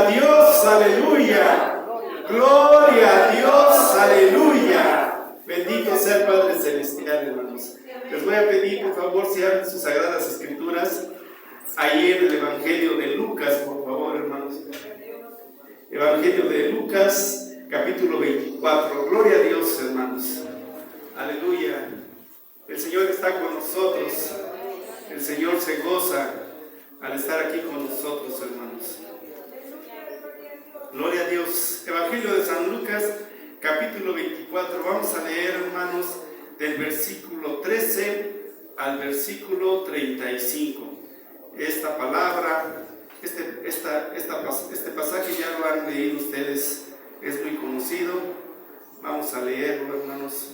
a Dios, aleluya. Gloria a Dios, aleluya. Bendito sea el Padre Celestial, hermanos. Les voy a pedir, por favor, si abren sus sagradas escrituras, ahí en el Evangelio de Lucas, por favor, hermanos. Evangelio de Lucas, capítulo 24. Gloria a Dios, hermanos. Aleluya. El Señor está con nosotros. El Señor se goza al estar aquí con nosotros, hermanos. Gloria a Dios. Evangelio de San Lucas, capítulo 24. Vamos a leer, hermanos, del versículo 13 al versículo 35. Esta palabra, este pasaje ya lo han leído ustedes, es muy conocido. Vamos a leerlo, hermanos,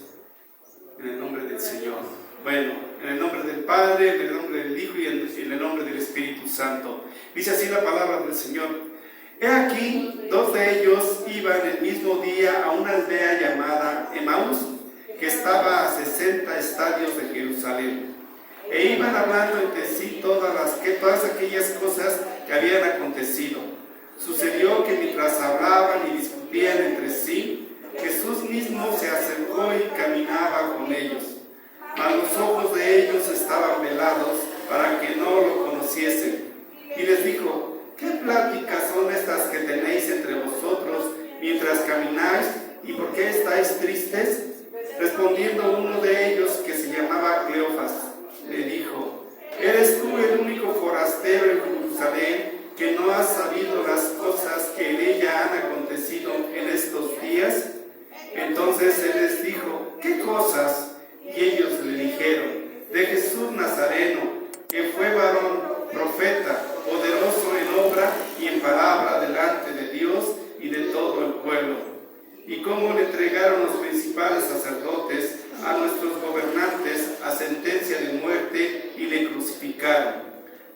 en el nombre del Señor. Bueno, en el nombre del Padre, en el nombre del Hijo y en el nombre del Espíritu Santo. Dice así la palabra del Señor. He aquí, dos de ellos iban el mismo día a una aldea llamada Emaús, que estaba a 60 estadios de Jerusalén. E iban hablando entre sí todas aquellas cosas que habían acontecido. Sucedió que mientras hablaban y discutían entre sí, Jesús mismo se acercó y caminaba con ellos. Mas los ojos de ellos estaban velados para que no lo conociesen. Y les dijo: ¿qué pláticas son estas que tenéis entre vosotros mientras camináis? ¿Y por qué estáis tristes? Respondiendo uno de ellos, que se llamaba Cleofas, le dijo: ¿eres tú el único forastero en Jerusalén que no has sabido las cosas que en ella han acontecido en estos días? Entonces él les dijo: ¿qué cosas? Y ellos le dijeron: de Jesús Nazareno, que fue varón, profeta, poderoso en obra y en palabra delante de Dios y de todo el pueblo. Y cómo le entregaron los principales sacerdotes a nuestros gobernantes a sentencia de muerte y le crucificaron.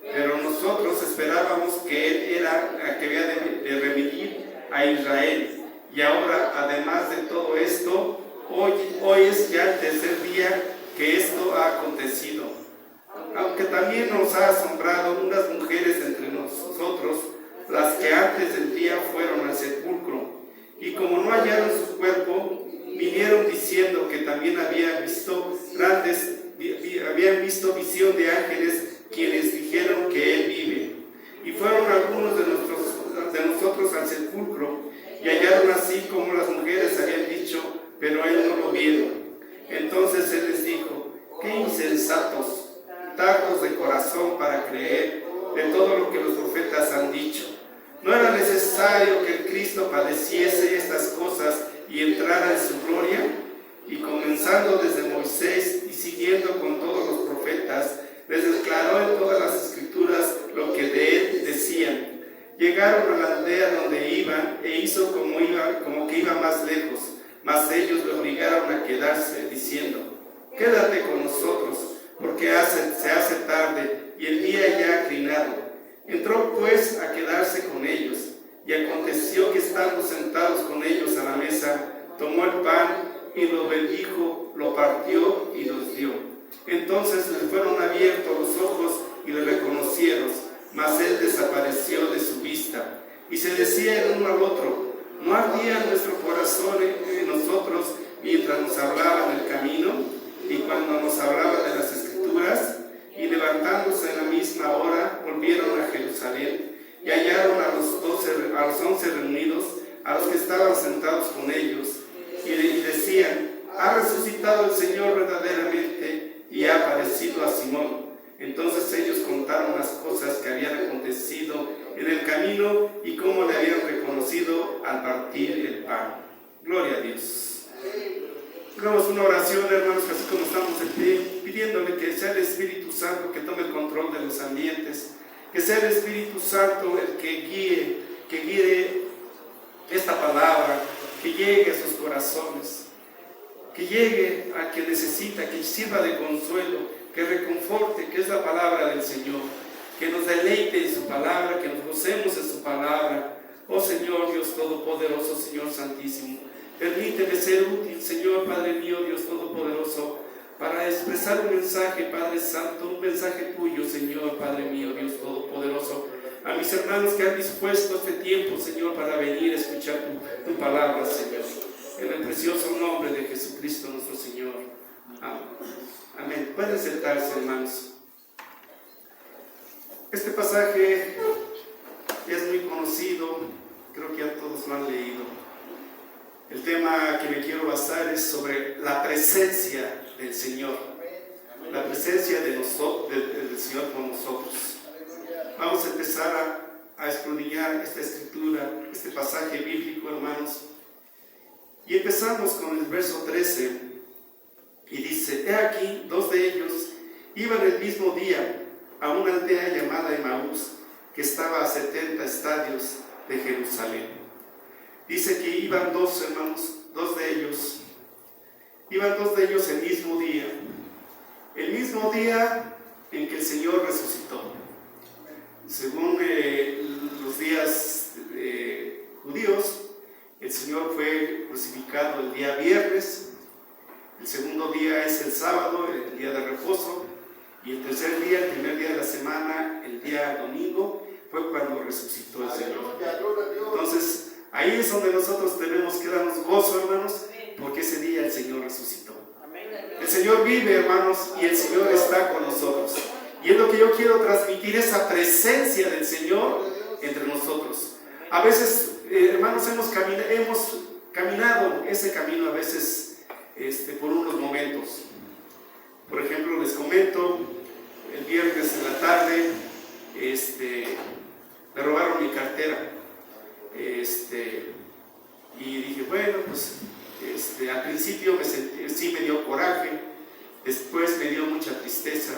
Pero nosotros esperábamos que él era que había de redimir a Israel. Y ahora, además de todo esto, hoy es ya el tercer día que esto ha acontecido. Aunque también nos ha asombrado unas mujeres entre nosotros, las que antes del día fueron al sepulcro, y como no hallaron su cuerpo, vinieron diciendo que también habían visto visión de ángeles, quienes dijeron que él vive. Y fueron algunos de nosotros al sepulcro, y hallaron así como las mujeres habían dicho, pero él no lo vieron. Entonces él les dijo: qué insensatos, tardos de corazón para creer de todo lo que los profetas han dicho. ¿No era necesario que el Cristo padeciese estas cosas y entrara en su gloria? Y comenzando desde Moisés y siguiendo con todos los profetas, les declaró en todas las escrituras lo que de él decían. Llegaron a la aldea donde iban e hizo como que iba más lejos, mas ellos le obligaron a quedarse, diciendo: quédate con nosotros, porque se hace tarde y el día ya ha inclinado. Entró pues a quedarse con ellos, y aconteció que estando sentados con ellos a la mesa, tomó el pan y lo bendijo, lo partió y los dio. Entonces les fueron abiertos los ojos y le reconocieron, mas él desapareció de su vista. Y se decía el uno al otro: ¿no ardía nuestro corazón en nosotros mientras nos hablaba en el camino y cuando nos hablaba de las Escrituras? Y levantándose en la misma hora, volvieron a Jerusalén y hallaron a los 11 reunidos, a los que estaban sentados con ellos, y decían: ha resucitado el Señor verdaderamente y ha aparecido a Simón. Entonces ellos contaron las cosas que habían acontecido en el camino y cómo le habían reconocido al partir el pan. Gloria a Dios. Hagamos una oración, hermanos, así como estamos en pie, pidiéndole que sea el Espíritu Santo que tome el control de los ambientes, que sea el Espíritu Santo el que guíe esta palabra, que llegue a sus corazones, que llegue a quien necesita, que sirva de consuelo, que reconforte, que es la palabra del Señor, que nos deleite en su palabra, que nos gocemos en su palabra. Oh Señor Dios Todopoderoso, Señor Santísimo, permíteme ser útil, Señor Padre mío, Dios Todopoderoso, para expresar un mensaje, Padre Santo, un mensaje tuyo, Señor Padre mío, Dios Todopoderoso, a mis hermanos que han dispuesto este tiempo, Señor, para venir a escuchar tu palabra, Señor. En el precioso nombre de Jesucristo nuestro Señor. Amén. Pueden sentarse, hermanos. Este pasaje es muy conocido, creo que ya todos lo han leído. El tema que me quiero basar es sobre la presencia del Señor, la presencia del Señor con nosotros. Vamos a empezar a escudriñar esta escritura, este pasaje bíblico, hermanos. Y empezamos con el verso 13, y dice: he aquí, 2 de ellos iban el mismo día a una aldea llamada Emaús, que estaba a 70 estadios de Jerusalén. Dice que iban 2 hermanos, 2 de ellos, iban 2 de ellos el mismo día en que el Señor resucitó. Según los días judíos, el Señor fue crucificado el día viernes, el segundo día es el sábado, el día de reposo, y el tercer día, el primer día de la semana, el día domingo, fue cuando resucitó el Señor. Entonces, ahí es donde nosotros tenemos que darnos gozo, hermanos, porque ese día el Señor resucitó. El Señor vive, hermanos, y el Señor está con nosotros. Y es lo que yo quiero transmitir, esa presencia del Señor entre nosotros. A veces, hermanos, hemos caminado ese camino a veces por unos momentos. Por ejemplo, les comento, el viernes en la tarde me robaron mi cartera. Y dije, bueno, pues al principio sí me dio coraje, después me dio mucha tristeza.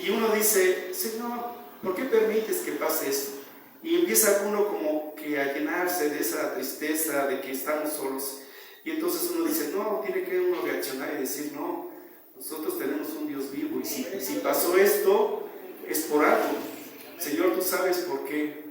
Y uno dice: Señor, ¿por qué permites que pase esto? Y empieza uno como que a llenarse de esa tristeza de que estamos solos. Y entonces uno dice: no, tiene que uno reaccionar y decir: no, nosotros tenemos un Dios vivo, y si pasó esto, es por algo. Señor, tú sabes por qué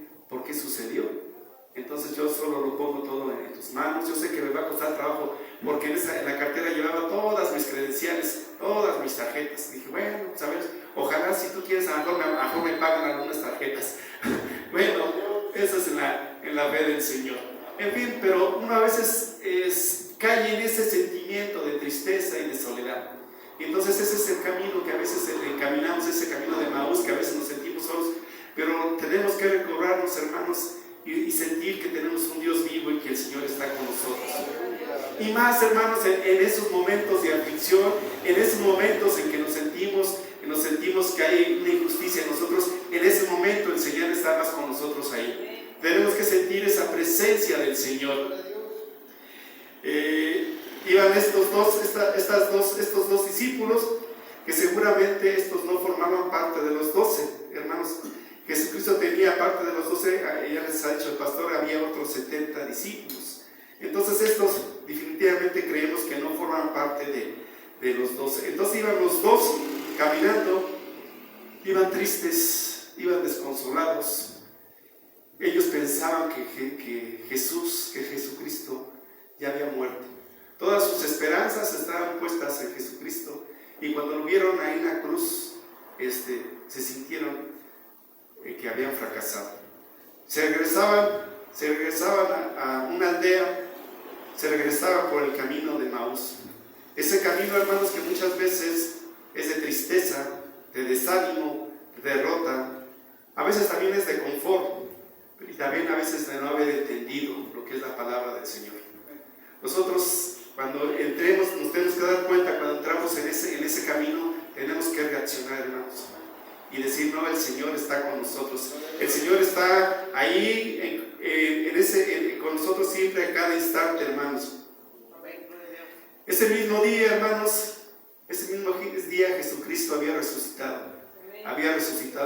sucedió. Entonces yo solo lo pongo todo en tus manos. Yo sé que me va a costar trabajo, porque en la cartera llevaba todas mis credenciales, todas mis tarjetas. Dije, bueno, ¿sabes? Ojalá, si tú quieres, a lo mejor me pagan algunas tarjetas. Bueno, eso es en la fe del Señor. En fin, pero uno a veces cae en ese sentimiento de tristeza y de soledad. Y entonces ese es el camino que a veces caminamos, ese camino de Emaús, que a veces nos sentimos solos. Pero tenemos que recobrarnos, hermanos, y sentir que tenemos un Dios vivo y que el Señor está con nosotros. Y más, hermanos, en esos momentos de aflicción, en esos momentos en que nos sentimos que hay una injusticia en nosotros, en ese momento el Señor está más con nosotros ahí. Tenemos que sentir esa presencia del Señor. Iban estos dos discípulos, que seguramente estos no formaban parte de los 12, hermanos. Jesucristo tenía parte de los 12, ya les ha dicho el pastor, había otros 70 discípulos. Entonces estos definitivamente creemos que no forman parte de los 12. Entonces iban los 2 caminando, iban tristes, iban desconsolados. Ellos pensaban que Jesucristo ya había muerto. Todas sus esperanzas estaban puestas en Jesucristo, y cuando lo vieron ahí en la cruz, se sintieron que habían fracasado. Se regresaban a una aldea, se regresaban por el camino de Emaús. Ese camino, hermanos, que muchas veces es de tristeza, de desánimo, de derrota, a veces también es de confort, y también a veces de no haber entendido lo que es la palabra del Señor. Nosotros, cuando entremos, nos tenemos que dar cuenta, cuando entramos en ese camino, tenemos que reaccionar, hermanos, y decir: no, el Señor está con nosotros. El Señor está ahí con nosotros siempre, a cada instante, hermanos. Ese mismo día, hermanos, ese mismo día Jesucristo había resucitado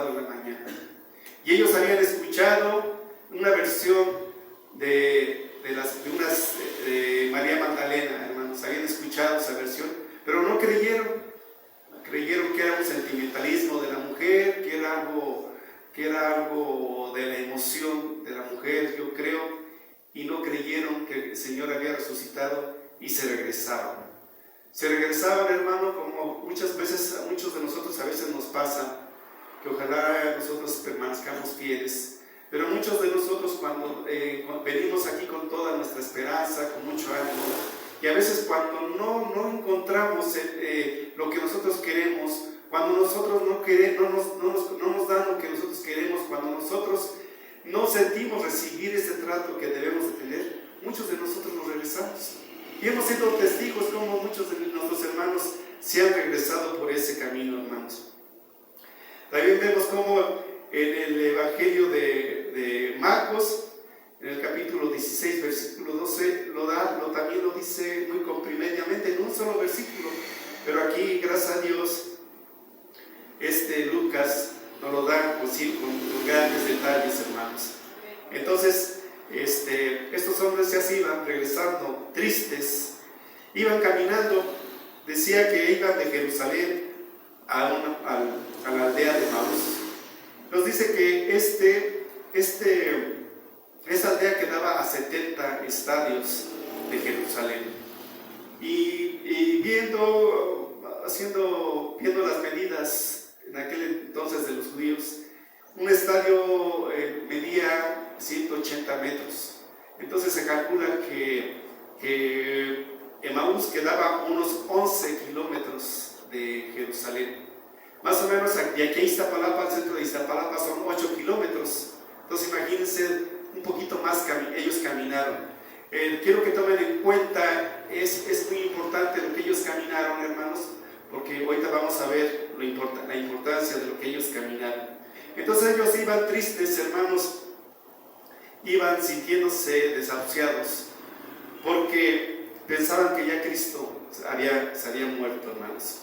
en la mañana. Y ellos habían escuchado una versión de María Magdalena, hermanos. Habían escuchado esa versión, pero no creyeron. Creyeron que era un sentimentalismo de la mujer, que era algo de la emoción de la mujer, yo creo, y no creyeron que el Señor había resucitado, y se regresaban. Se regresaban, hermano, como muchas veces a muchos de nosotros a veces nos pasa, que ojalá nosotros permanezcamos fieles. Pero muchos de nosotros cuando venimos aquí con toda nuestra esperanza, con mucho ánimo, y a veces cuando no encontramos lo que nosotros queremos, cuando nosotros no nos dan lo que nosotros queremos, cuando nosotros no sentimos recibir ese trato que debemos de tener, muchos de nosotros nos regresamos. Y hemos sido testigos como muchos de nuestros hermanos se han regresado por ese camino, hermanos. También vemos como en el Evangelio de Marcos, en el capítulo 16, versículo 12, también lo dice muy comprimidamente en un solo versículo. Pero aquí, gracias a Dios, Lucas nos lo da con grandes detalles, hermanos. Entonces, estos hombres ya se iban regresando tristes, iban caminando, decía que iban de Jerusalén a la aldea de Maús. Nos dice que esa aldea quedaba a 70 estadios de Jerusalén. Y viendo las medidas en aquel entonces de los judíos, un estadio medía 180 metros. Entonces se calcula que Emaús quedaba unos 11 kilómetros de Jerusalén. Más o menos de aquí a Iztapalapa, al centro de Iztapalapa, son 8 kilómetros. Entonces imagínense, un poquito más ellos caminaron. Quiero que tomen en cuenta, es muy importante lo que ellos caminaron, hermanos, porque ahorita vamos a ver la importancia de lo que ellos caminaron. Entonces ellos iban tristes, hermanos, iban sintiéndose desahuciados, porque pensaban que ya Cristo se había muerto, hermanos.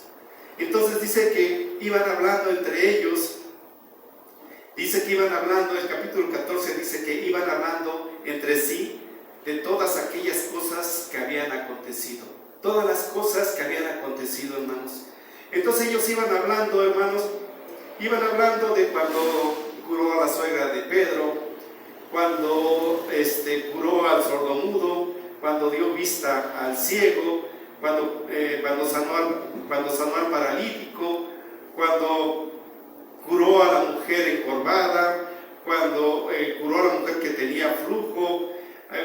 Entonces dice que iban hablando entre ellos, el capítulo 14 dice que iban hablando entre sí de todas aquellas cosas que habían acontecido. Todas las cosas que habían acontecido, hermanos. Entonces ellos iban hablando, hermanos, de cuando curó a la suegra de Pedro, cuando curó al sordomudo, cuando dio vista al ciego, cuando sanó al paralítico, cuando curó a la mujer encorvada, cuando curó a la mujer que tenía flujo,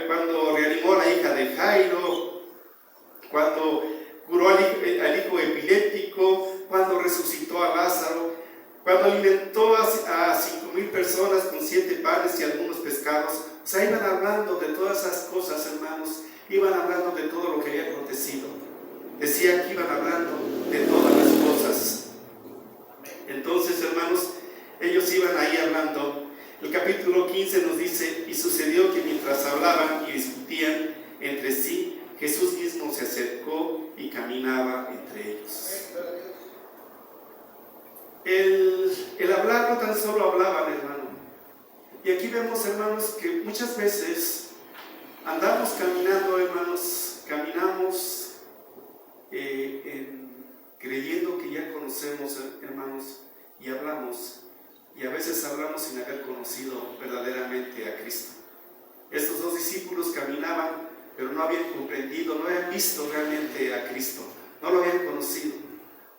cuando reanimó a la hija de Jairo, cuando curó al hijo epiléptico, cuando resucitó a Lázaro, cuando alimentó a 5,000 personas con 7 panes y algunos pescados. O sea, iban hablando de todas esas cosas, hermanos, iban hablando de todo lo que había acontecido. Decía que iban hablando de todas las cosas. Entonces, hermanos, ellos iban ahí hablando. El capítulo 15 nos dice: y sucedió que mientras hablaban y discutían entre sí, Jesús mismo se acercó y caminaba entre ellos. El hablar no tan solo hablaban, hermano. Y aquí vemos, hermanos, que muchas veces andamos caminando, hermanos, creyendo que ya conocemos, hermanos, y hablamos, y a veces hablamos sin haber conocido verdaderamente a Cristo. Estos 2 discípulos caminaban, pero no habían comprendido, no habían visto realmente a Cristo, no lo habían conocido.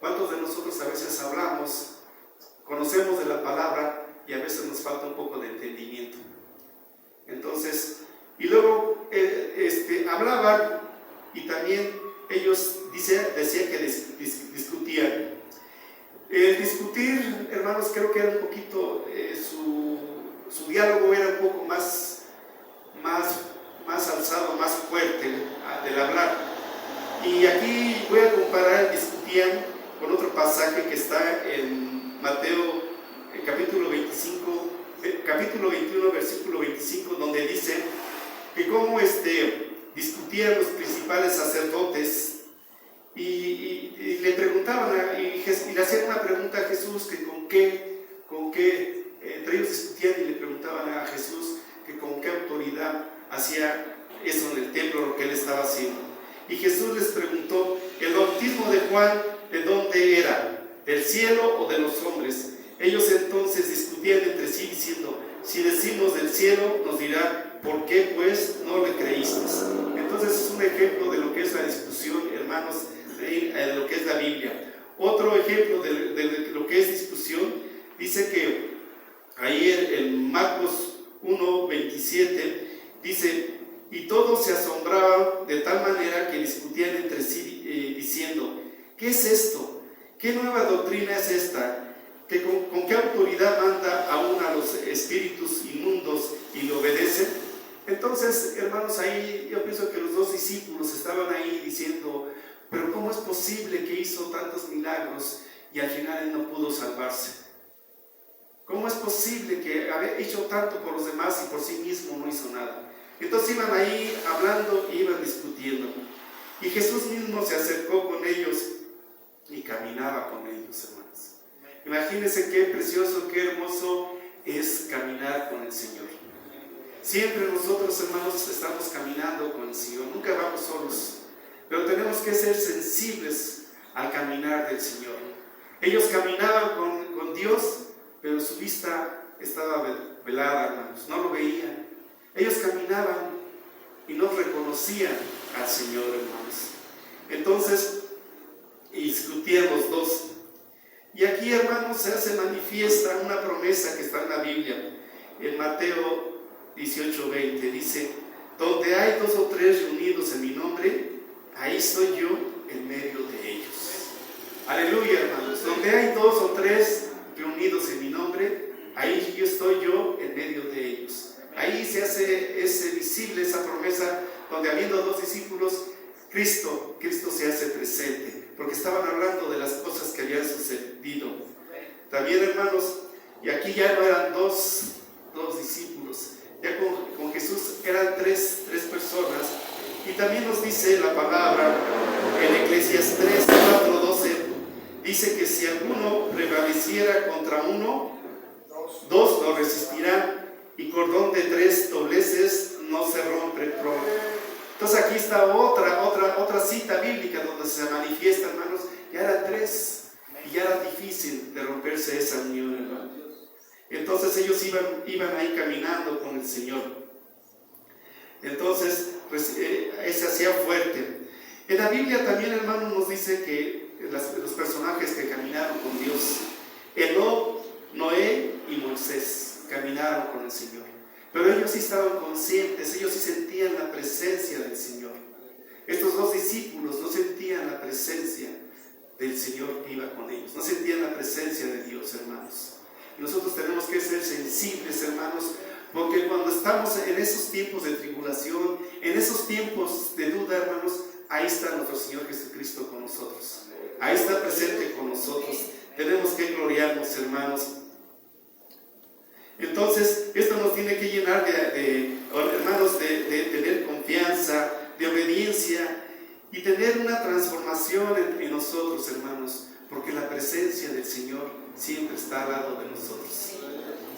¿Cuántos de nosotros a veces hablamos, conocemos de la palabra y a veces nos falta un poco de entendimiento? Entonces, y luego hablaban, y también ellos decían que discutían. El discutir, hermanos, creo que era un poquito, su diálogo era un poco más alzado, más fuerte del hablar. Y aquí voy a comparar, discutían con otro pasaje que está en Mateo, capítulo 21, versículo 25, donde dice que cómo discutían los principales sacerdotes y le preguntaban y le hacían una pregunta a Jesús, que con qué entre ellos discutían, y le preguntaban a Jesús que con qué autoridad hacía eso en el templo, lo que él estaba haciendo. Y Jesús les preguntó: ¿el bautismo de Juan de dónde era? ¿Del cielo o de los hombres? Ellos entonces discutían entre sí diciendo: si decimos del cielo, nos dirá: ¿por qué pues no le creísteis? Entonces es un ejemplo de lo que es la discusión, hermanos, de lo que es la Biblia. Otro ejemplo de lo que es discusión Dice que ahí en Marcos 1:27 dice: y todos se asombraban de tal manera que discutían entre sí diciendo: ¿qué es esto? ¿Qué nueva doctrina es esta? ¿Con qué autoridad manda aún a los espíritus inmundos y le obedecen? Entonces, hermanos, ahí yo pienso que los dos discípulos estaban ahí diciendo: pero ¿cómo es posible que hizo tantos milagros y al final él no pudo salvarse? ¿Cómo es posible que había hecho tanto por los demás y por sí mismo no hizo nada? Entonces iban ahí hablando y iban discutiendo. Y Jesús mismo se acercó con ellos y caminaba con ellos, hermanos. Imagínense qué precioso, qué hermoso es caminar con el Señor. Siempre nosotros, hermanos, estamos caminando con el Señor, nunca vamos solos, pero tenemos que ser sensibles al caminar del Señor. Ellos caminaban con Dios, pero su vista estaba velada, hermanos, no lo veían. Ellos caminaban y no reconocían al Señor, hermanos. Entonces, discutían los dos. Y aquí, hermanos, se manifiesta una promesa que está en la Biblia. En Mateo 18:20 dice: donde hay 2 o 3 reunidos en mi nombre, ahí estoy yo en medio de ellos. Aleluya, hermanos. Donde hay 2 o 3 reunidos en mi nombre, ahí yo estoy yo en medio de ellos. Ahí se hace visible esa promesa, donde habiendo 2 discípulos, Cristo se hace presente, porque estaban hablando de las cosas que habían sucedido. También, hermanos, y aquí ya no eran dos discípulos, ya con Jesús eran tres personas. Y también nos dice la palabra en Eclesiastés 4:12, dice que si alguno prevaleciera contra uno, 2 lo resistirán, y cordón de 3 dobleces no se rompe pronto. Entonces aquí está otra cita bíblica donde se manifiesta, hermanos, ya eran 3 y ya era difícil de romperse esa unión, hermanos. Entonces ellos iban ahí caminando con el Señor. Entonces se hacía fuerte. En la Biblia también, hermanos, nos dice que los personajes que caminaron con Dios, Enoc, Noé y Moisés, caminaron con el Señor. Pero ellos sí estaban conscientes, ellos sí sentían la presencia del Señor. Estos 2 discípulos no sentían la presencia del Señor que iba con ellos, no sentían la presencia de Dios, hermanos. Y nosotros tenemos que ser sensibles, hermanos, porque cuando estamos en esos tiempos de tribulación, en esos tiempos de duda, hermanos, ahí está nuestro Señor Jesucristo con nosotros. Ahí está presente con nosotros. Tenemos que gloriarnos, hermanos. Entonces, esto nos tiene que llenar hermanos, de tener confianza, de obediencia y tener una transformación en nosotros, hermanos, porque la presencia del Señor siempre está al lado de nosotros.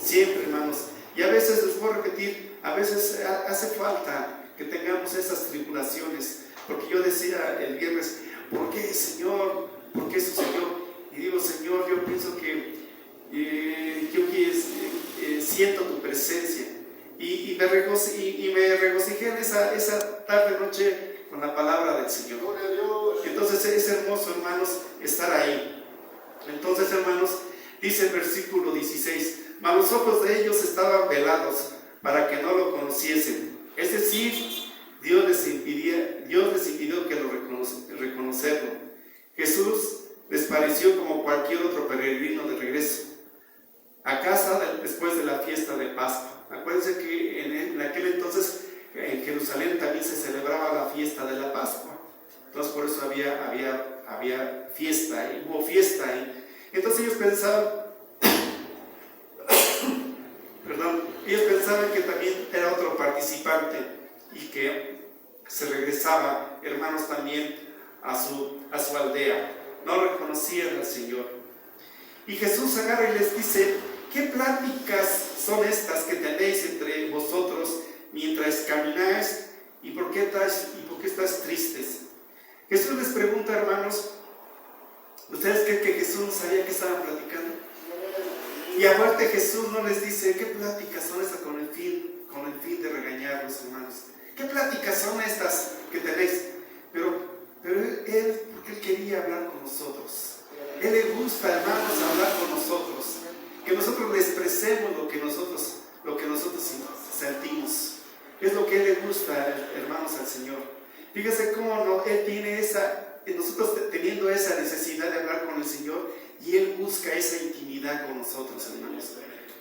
Siempre, hermanos. Y a veces, les voy a repetir, a veces hace falta que tengamos esas tribulaciones, porque yo decía el viernes: ¿por qué, Señor? ¿Por qué sucedió? Y digo: Señor, yo pienso que siento tu presencia, y me regocijé en esa tarde noche con la palabra del Señor. Entonces es hermoso, hermanos, estar ahí. Entonces, hermanos, dice el versículo 16: mas los ojos de ellos estaban velados para que no lo conociesen. Es decir, Dios les impidió que lo reconocerlo. Jesús les pareció como cualquier otro peregrino de regreso a casa después de la fiesta de Pascua. Acuérdense que en aquel entonces en Jerusalén también se celebraba la fiesta de la Pascua. Entonces por eso había fiesta, y hubo fiesta ahí. Entonces ellos pensaban que también era otro participante y que se regresaba, hermanos, también a su aldea. No reconocían al Señor. Y Jesús agarra y les dice: ¿qué pláticas son estas que tenéis entre vosotros mientras camináis? ¿Y por qué estás tristes? Jesús les pregunta, hermanos, ¿ustedes creen que Jesús no sabía que estaban platicando? Y aparte Jesús no les dice: ¿qué pláticas son estas con el fin de regañarlos, hermanos? ¿Qué pláticas son estas que tenéis? Pero Él, porque Él quería hablar con nosotros. Él le gusta, hermanos, hablar con nosotros. que nosotros le expresemos lo que nosotros sentimos. Es lo que a Él le gusta, hermanos, al Señor. Fíjese cómo no, Él tiene nosotros teniendo esa necesidad de hablar con el Señor, y Él busca esa intimidad con nosotros, hermanos.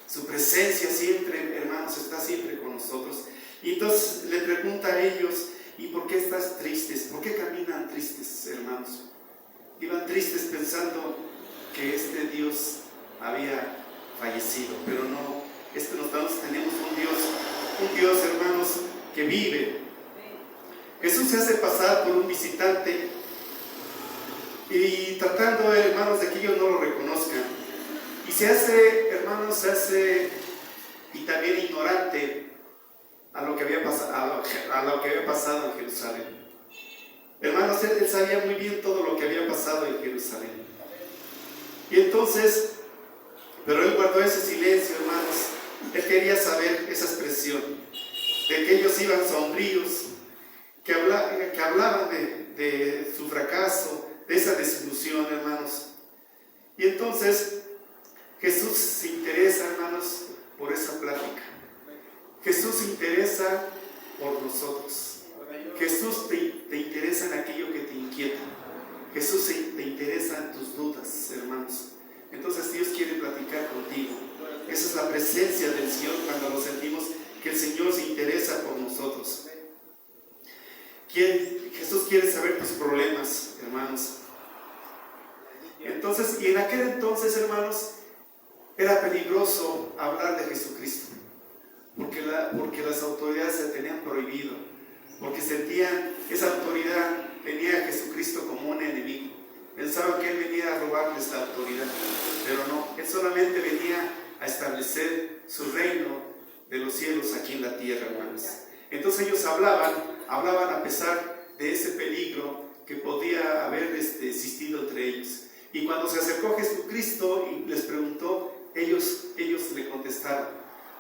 Su presencia siempre, hermanos, está siempre con nosotros. Y entonces le pregunta a ellos: ¿y por qué estás tristes? ¿Por qué caminan tristes, hermanos? Iban tristes pensando que este Dios había fallecido, pero no. Nosotros tenemos un Dios, hermanos, que vive. Jesús se hace pasar por un visitante y tratando, hermanos, de que ellos no lo reconozcan. Y se hace y también ignorante a lo que había pasado en Jerusalén. Hermanos, él sabía muy bien todo lo que había pasado en Jerusalén. Y entonces, pero él guardó ese silencio, hermanos. Él quería saber esa expresión de que ellos iban sombríos, que hablaban de su fracaso, de esa desilusión, hermanos. Y entonces Jesús se interesa, hermanos, por esa plática. Jesús se interesa por nosotros. Jesús te interesa en aquello que te inquieta. Jesús te interesa en tus dudas, hermanos. Entonces Dios quiere platicar contigo. Esa es la presencia del Señor cuando lo sentimos, que el Señor se interesa por nosotros. Jesús quiere saber tus problemas, hermanos. Entonces, y en aquel entonces, hermanos, era peligroso hablar de Jesucristo, porque las autoridades se tenían prohibido, porque sentían esa autoridad, tenía a Jesucristo como un enemigo. Pensaban que Él venía a robarles la autoridad, pero no, Él solamente venía a establecer su reino de los cielos aquí en la tierra, hermanos. Entonces ellos hablaban a pesar de ese peligro que podía haber existido entre ellos. Y cuando se acercó Jesucristo y les preguntó, ellos le contestaron.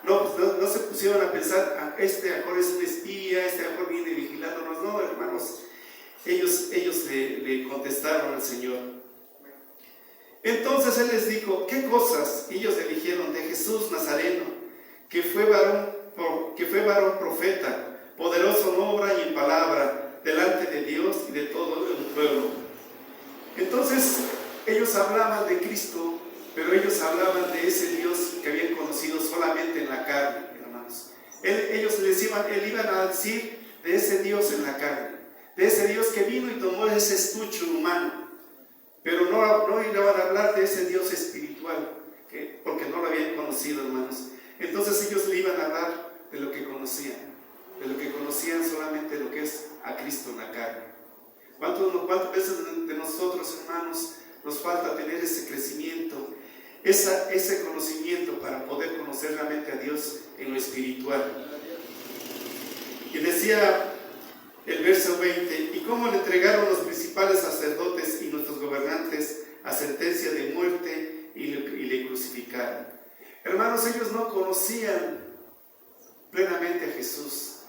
No se pusieron a pensar: este mejor es un espía, este mejor viene vigilándonos. No, hermanos, ellos le contestaron al Señor. Entonces Él les dijo: ¿qué cosas? Y ellos le dijeron: de Jesús Nazareno, que fue varón profeta, poderoso en obra y en palabra, delante de Dios y de todo el pueblo. Entonces ellos hablaban de Cristo, pero ellos hablaban de ese Dios que habían conocido solamente en la carne, hermanos. Ellos iban a decir de ese Dios en la carne, de ese Dios que vino y tomó ese estuche humano, pero no iban a hablar de ese Dios espiritual, porque no lo habían conocido, hermanos. Entonces ellos le iban a hablar de lo que conocían solamente lo que es a Cristo en la carne. ¿Cuántas veces de nosotros, hermanos, nos falta tener ese crecimiento, ese conocimiento para poder conocer realmente a Dios en lo espiritual? Y decía el verso 20: ¿y cómo le entregaron los principales sacerdotes y nuestros gobernantes a sentencia de muerte y le crucificaron? Hermanos, ellos no conocían plenamente a Jesús,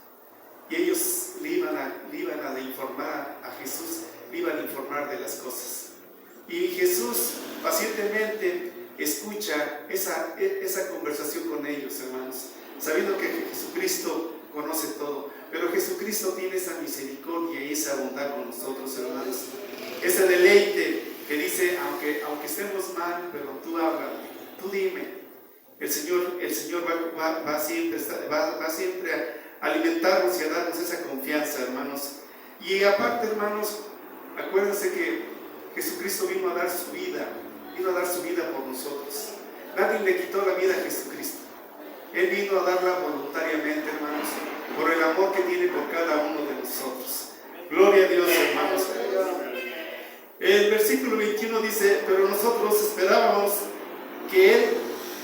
y ellos le iban a informar a Jesús, le iban a informar de las cosas. Y Jesús pacientemente escucha esa conversación con ellos, hermanos, sabiendo que Jesucristo conoce todo, pero Jesucristo tiene esa misericordia y esa bondad con nosotros, hermanos. Ese deleite que dice: aunque estemos mal, pero tú habla, tú dime. El Señor va siempre a alimentarnos y a darnos esa confianza, hermanos. Y aparte, hermanos, acuérdense que Jesucristo vino a dar su vida por nosotros. Nadie le quitó la vida a Jesucristo. Él vino a darla voluntariamente, hermanos, por el amor que tiene por cada uno de nosotros. Gloria a Dios, hermanos. El versículo 21 dice: pero nosotros esperábamos que Él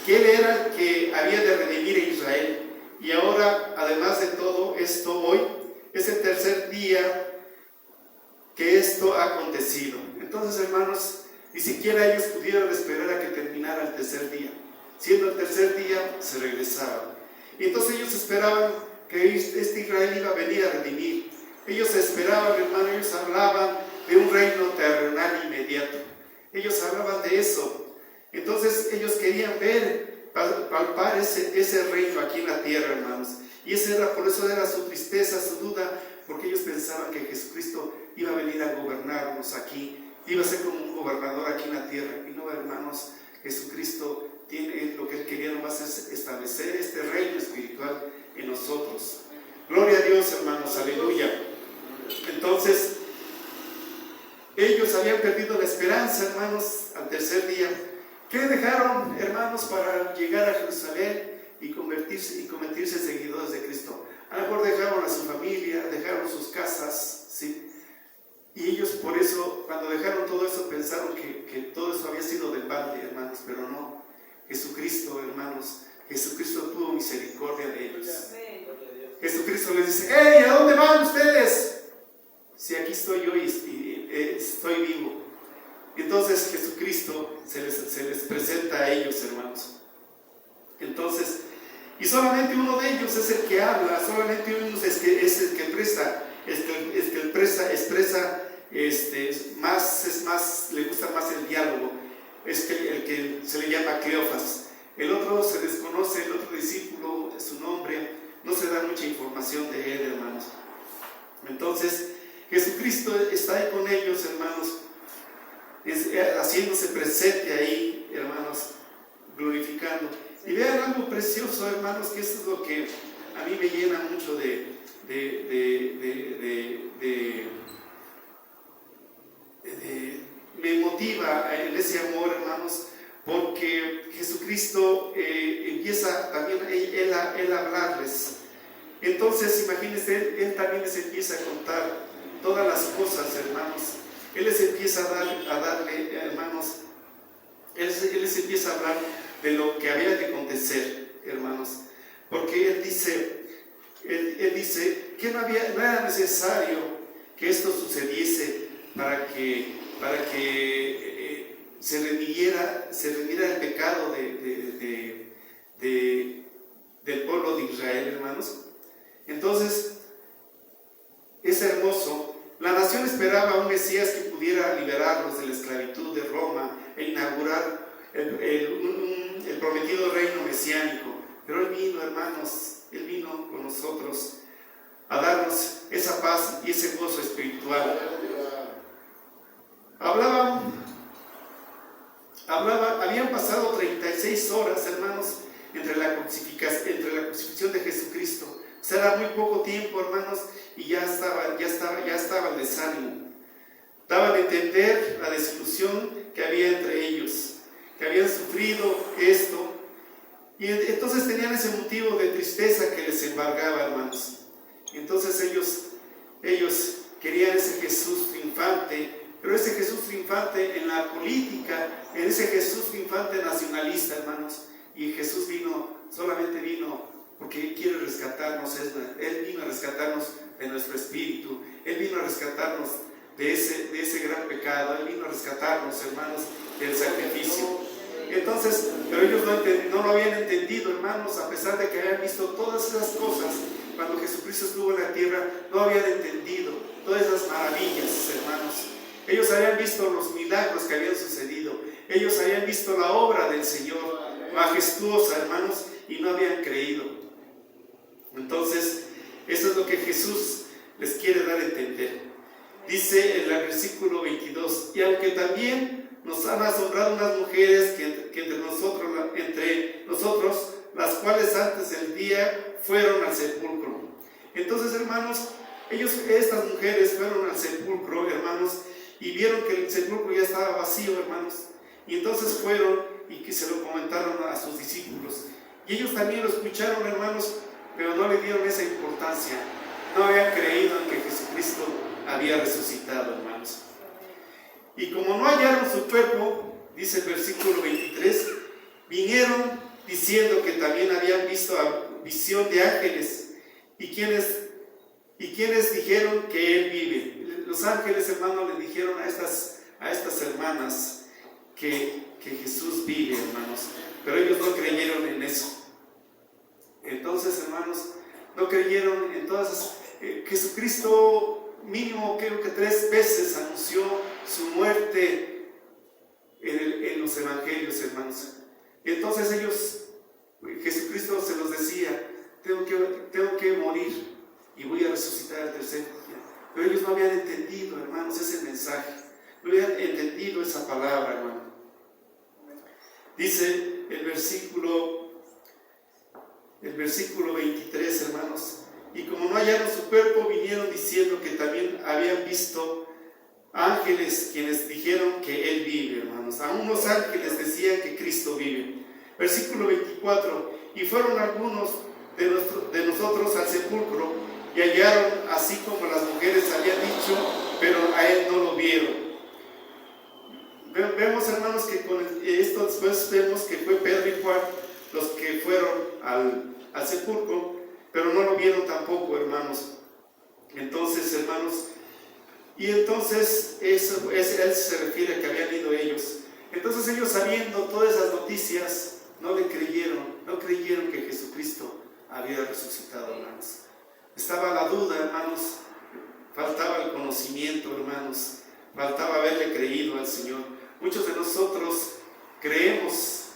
era el que había de redimir a Israel. Y ahora, además de todo esto, hoy es el tercer día que esto ha acontecido. Entonces, hermanos, ni siquiera ellos pudieron esperar a que terminara el tercer día. Siendo el tercer día, se regresaban. Y entonces ellos esperaban que este Israel iba a venir a redimir. Ellos esperaban, hermano, ellos hablaban de un reino terrenal inmediato. Ellos hablaban de eso. Entonces ellos querían ver, palpar ese reino aquí en la tierra, hermanos. Y por eso era su tristeza, su duda, porque ellos pensaban que Jesucristo iba a venir a gobernarnos aquí, iba a ser como un gobernador aquí en la tierra. Y no, hermanos, Jesucristo tiene lo que Él quería nomás es establecer este reino espiritual en nosotros. Gloria a Dios, hermanos, aleluya. Entonces, ellos habían perdido la esperanza, hermanos, al tercer día. ¿Qué dejaron, hermanos, para llegar a Jerusalén y convertirse en seguidores de Cristo? A lo mejor dejaron a su familia, dejaron sus casas, ¿sí? Y ellos por eso, cuando dejaron todo eso, pensaron que todo eso había sido del balde, hermanos, pero no. Jesucristo, hermanos, Jesucristo tuvo misericordia de ellos. Jesucristo les dice: ¡hey! ¿A dónde van ustedes? Si aquí estoy yo y estoy vivo. Entonces Jesucristo se les presenta a ellos, hermanos. Entonces, y solamente uno de ellos es el que habla, solamente uno es el que expresa más, le gusta más el diálogo, es el que se le llama Cleofas. El otro se desconoce, el otro discípulo, su nombre, no se da mucha información de él, hermanos. Entonces, Jesucristo está ahí con ellos, hermanos, haciéndose presente ahí, hermanos, glorificando. Y vean algo precioso, hermanos, que esto es lo que a mí me llena mucho me motiva en ese amor, hermanos, porque Jesucristo empieza también él a hablarles. Entonces, imagínense, él también les empieza a contar todas las cosas, hermanos. Él les empieza a darle, hermanos, él les empieza a hablar de lo que había que acontecer, hermanos. Porque él dice que no era necesario que esto sucediese para que se redimiera el pecado del pueblo de Israel, hermanos. Entonces, es hermoso. La nación esperaba a un Mesías que pudiera liberarlos de la esclavitud de Roma e inaugurar el prometido reino mesiánico. Pero Él vino, hermanos, Él vino con nosotros a darnos esa paz y ese gozo espiritual. Habían pasado 36 horas, hermanos, entre la crucifixión de Jesucristo. O sea, era muy poco tiempo, hermanos, y ya estaba el desánimo. Daban a entender la desilusión que había entre ellos, que habían sufrido esto, y entonces tenían ese motivo de tristeza que les embargaba, hermanos. Entonces ellos querían ese Jesús triunfante, pero ese Jesús triunfante en la política, en ese Jesús triunfante nacionalista, hermanos. Y Jesús solamente vino porque Él quiere rescatarnos. Él vino a rescatarnos de nuestro espíritu. Él vino a rescatarnos de ese gran pecado. Él vino a rescatarnos, hermanos, del sacrificio. Entonces, pero ellos no lo habían entendido, hermanos, a pesar de que habían visto todas esas cosas. Cuando Jesucristo estuvo en la tierra, no habían entendido todas esas maravillas, hermanos. Ellos habían visto los milagros que habían sucedido. Ellos habían visto la obra del Señor majestuosa, hermanos, y no habían creído. Entonces, eso es lo que Jesús les quiere dar a entender. Dice en el versículo 22: y aunque también nos han asombrado unas mujeres que entre nosotros, las cuales antes del día fueron al sepulcro. Entonces, hermanos, estas mujeres fueron al sepulcro, hermanos, y vieron que el sepulcro ya estaba vacío, hermanos. Y entonces fueron y que se lo comentaron a sus discípulos. Y ellos también lo escucharon, hermanos, pero no le dieron esa importancia. No habían creído en que Jesucristo había resucitado, hermanos. Y como no hallaron su cuerpo, dice el versículo 23, vinieron diciendo que también habían visto visión de ángeles, y quienes dijeron que Él vive. Los ángeles, hermanos, le dijeron a estas hermanas que Jesús vive, hermanos, pero ellos no creyeron en eso. Entonces, hermanos, no creyeron en todas esas. Jesucristo mínimo creo que 3 veces anunció su muerte en los evangelios, hermanos. Y entonces Jesucristo se los decía, tengo que morir y voy a resucitar al tercer día. Pero ellos no habían entendido, hermanos, ese mensaje, no habían entendido esa palabra, hermano. Dice el versículo 23, hermanos, y como no hallaron su cuerpo, vinieron diciendo que también habían visto ángeles quienes dijeron que Él vive, hermanos. Aún los ángeles decían que Cristo vive. Versículo 24, y fueron algunos de nosotros al sepulcro y hallaron así como las mujeres habían dicho, pero a Él no lo vieron. Vemos, hermanos, que con esto después vemos que fue Pedro y Juan los que fueron al sepulcro, pero no lo vieron tampoco, hermanos. Entonces, hermanos, y entonces él se refiere a que habían ido ellos. Entonces ellos, sabiendo todas esas noticias, no creyeron que Jesucristo había resucitado, hermanos. Estaba la duda, hermanos, faltaba el conocimiento, hermanos, faltaba haberle creído al Señor. Muchos de nosotros creemos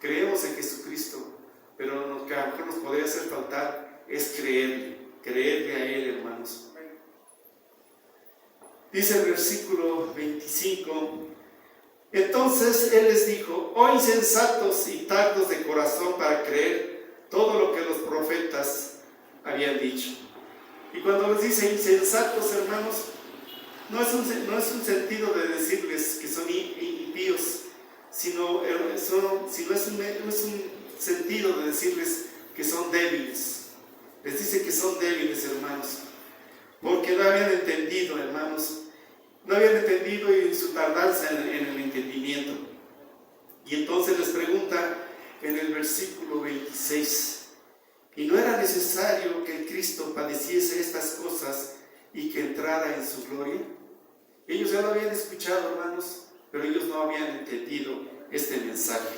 en Jesucristo, pero lo que a lo mejor nos podría hacer faltar es creerle a Él, hermanos. Dice el versículo 25, entonces Él les dijo, oh insensatos y tardos de corazón para creer todo lo que los profetas habían dicho. Y cuando les dice insensatos, hermanos, no es un sentido de decirles que son impíos, sino es un sentido de decirles que son débiles. Les dice que son débiles, hermanos, porque no habían entendido, hermanos, no habían entendido en su tardanza en el entendimiento. Y entonces les pregunta en el versículo 26, ¿y no era necesario que el Cristo padeciese estas cosas y que entrara en su gloria? Ellos ya lo habían escuchado, hermanos, pero ellos no habían entendido este mensaje.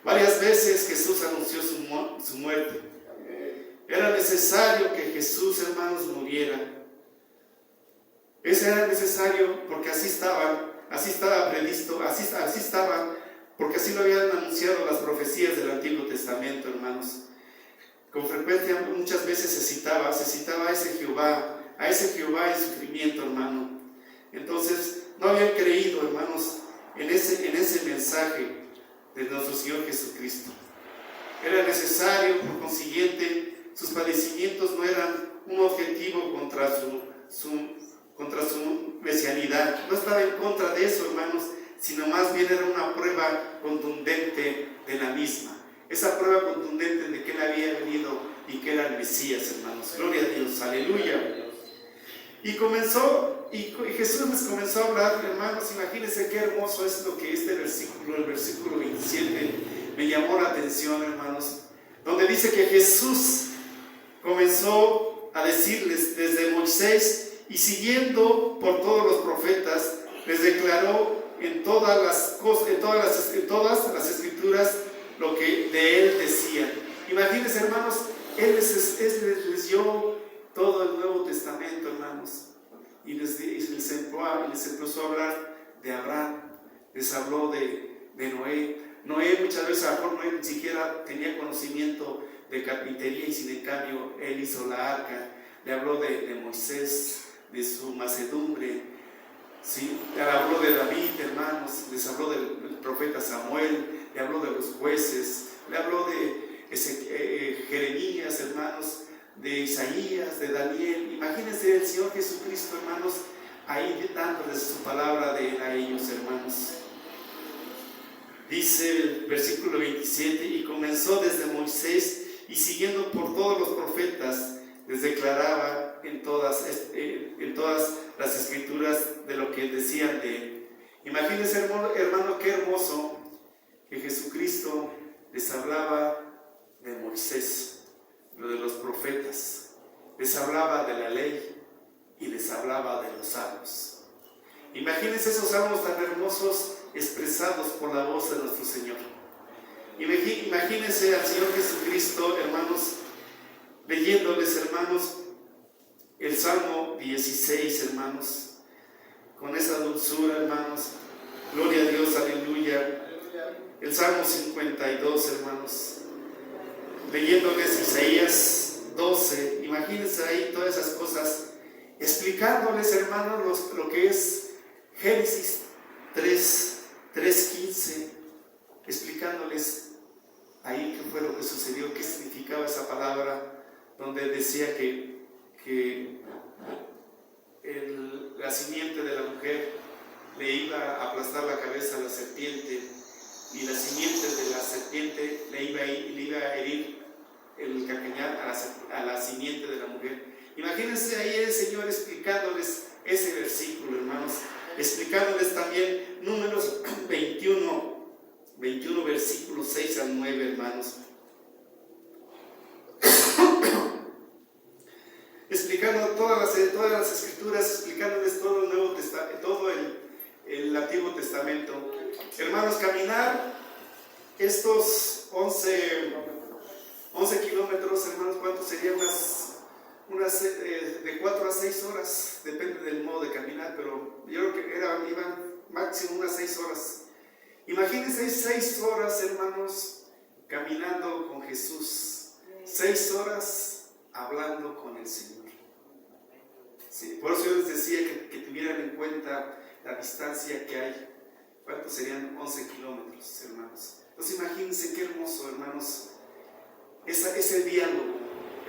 Varias veces Jesús anunció su muerte. Era necesario que Jesús, hermanos, muriera. Eso era necesario porque así estaba previsto, así estaba, porque así lo habían anunciado las profecías del Antiguo Testamento, hermanos. Con frecuencia, muchas veces se citaba a ese Jehová en sufrimiento, hermano. Entonces, no habían creído, hermanos, en ese mensaje de nuestro Señor Jesucristo. Era necesario, por consiguiente, sus padecimientos no eran un objetivo contra su mesianidad. No estaba en contra de eso, hermanos, sino más bien era una prueba contundente de la misma. Esa prueba contundente de que Él había venido y que era el Mesías, hermanos. Gloria a Dios, aleluya. Y Jesús les comenzó a hablar, hermanos. Imagínense qué hermoso es lo que el versículo 27 me llamó la atención, hermanos, donde dice que Jesús comenzó a decirles desde Moisés y siguiendo por todos los profetas, les declaró en todas las escrituras lo que de Él decían. Imagínense, hermanos, Él les dio todo el Nuevo Testamento, hermanos, y les empezó a hablar de Abraham, les habló de Noé. Noé, muchas veces, a lo mejor Noé ni siquiera tenía conocimiento de carpintería, y sin en cambio Él hizo la arca. Le habló de Moisés, de su mansedumbre, ¿sí? Le habló de David, hermanos, les habló del profeta Samuel, le habló de los jueces, le habló de Jeremías, hermanos, de Isaías, de Daniel. Imagínense el Señor Jesucristo, hermanos, ahí dándoles su palabra de Él a ellos, hermanos. Dice el versículo 27, y comenzó desde Moisés y siguiendo por todos los profetas, les declaraba en todas las escrituras de lo que decían de Él. Imagínense, hermano, qué hermoso que Jesucristo les hablaba de Moisés, lo de los profetas, les hablaba de la ley y les hablaba de los salmos. Imagínense esos salmos tan hermosos expresados por la voz de nuestro Señor. Imagínense al Señor Jesucristo, hermanos, leyéndoles, hermanos, el Salmo 16, hermanos, con esa dulzura, hermanos. Gloria a Dios, aleluya. el Salmo 52, hermanos, leyéndoles Isaías 12, imagínense ahí todas esas cosas, explicándoles, hermanos, lo que es Génesis 3:15, explicándoles ahí qué fue lo que sucedió, qué significaba esa palabra, donde decía que la simiente de la mujer le iba a aplastar la cabeza a la serpiente, y la simiente de la serpiente le iba a herir el calcañar a la simiente de la mujer. Imagínense ahí el Señor explicándoles ese versículo, hermanos, explicándoles también Números 21 versículos 6 al 9, hermanos. Explicando todas las escrituras, explicándoles todo el Nuevo Testamento, todo el Antiguo Testamento. Hermanos, caminar estos 11 kilómetros, hermanos, ¿cuánto serían? Unas de 4 a 6 horas, depende del modo de caminar, pero yo creo que iban máximo unas 6 horas. Imagínense 6 horas, hermanos, caminando con Jesús, 6 horas hablando con el Señor. Sí, por eso yo les decía que tuvieran en cuenta la distancia que hay. ¿Cuántos serían? 11 kilómetros, hermanos. Entonces imagínense qué hermoso, hermanos, ese diálogo,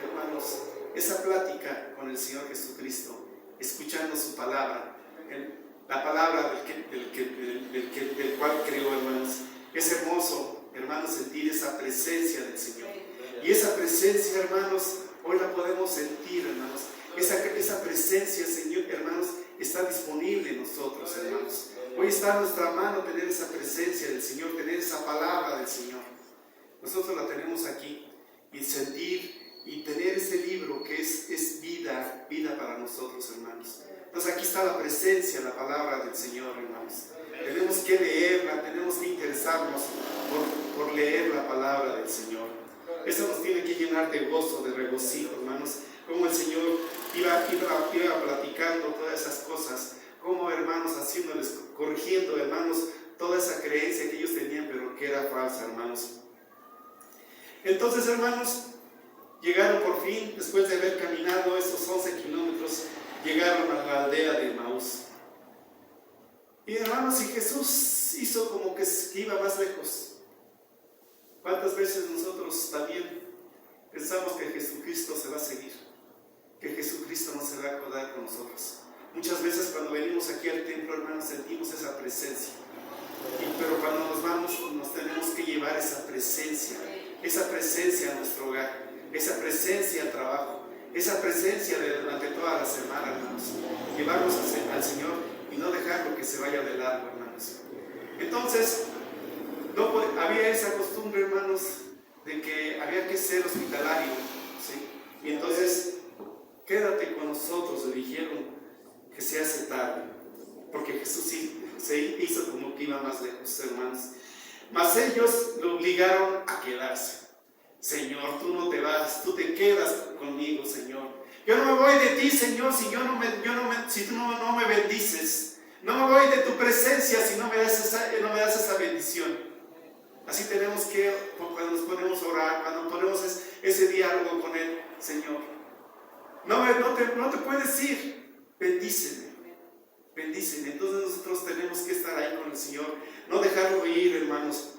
hermanos, esa plática con el Señor Jesucristo, escuchando su palabra, la palabra del cual creó, hermanos. Es hermoso, hermanos, sentir esa presencia del Señor. Y esa presencia, hermanos, hoy la podemos sentir, hermanos. Esa presencia, Señor, hermanos, está disponible en nosotros, hermanos. Hoy está en nuestra mano tener esa presencia del Señor, tener esa palabra del Señor. Nosotros la tenemos aquí, y sentir y tener ese libro que es vida para nosotros, hermanos. Entonces aquí está la presencia, la palabra del Señor, hermanos. Tenemos que leerla, tenemos que interesarnos por leer la palabra del Señor. Eso nos tiene que llenar de gozo, de regocijo, hermanos. Como el Señor iba platicando todas esas cosas, como, hermanos, haciéndoles, corrigiendo, hermanos, toda esa creencia que ellos tenían, pero que era falsa, hermanos. Entonces, hermanos, llegaron por fin, después de haber caminado esos 11 kilómetros, llegaron a la aldea de Emaús. Y, hermanos, y Jesús hizo como que iba más lejos. ¿Cuántas veces nosotros también pensamos que Jesucristo se va a seguir? Que Jesucristo no se va a acordar con nosotros. Muchas veces cuando venimos aquí al templo, hermanos, sentimos esa presencia. Pero cuando nos vamos, nos tenemos que llevar esa presencia a nuestro hogar, esa presencia al trabajo, esa presencia durante toda la semana, hermanos. Llevarnos al Señor y no dejarlo que se vaya de largo, hermanos. Entonces, había esa costumbre, hermanos, de que había que ser hospitalario, ¿sí? Y entonces, quédate con nosotros, le dijeron, que se hace tarde, porque Jesús se hizo como que iba más lejos, hermanos. Mas ellos lo obligaron a quedarse. Señor, tú no te vas, tú te quedas conmigo, Señor. Yo no me voy de ti, Señor, si tú no me bendices. No me voy de tu presencia si no me das esa bendición. Así tenemos que, cuando nos ponemos a orar, cuando ponemos ese diálogo con Él, Señor, no te puedes ir. Bendíceme. Entonces nosotros tenemos que estar ahí con el Señor, no dejarlo ir, hermanos.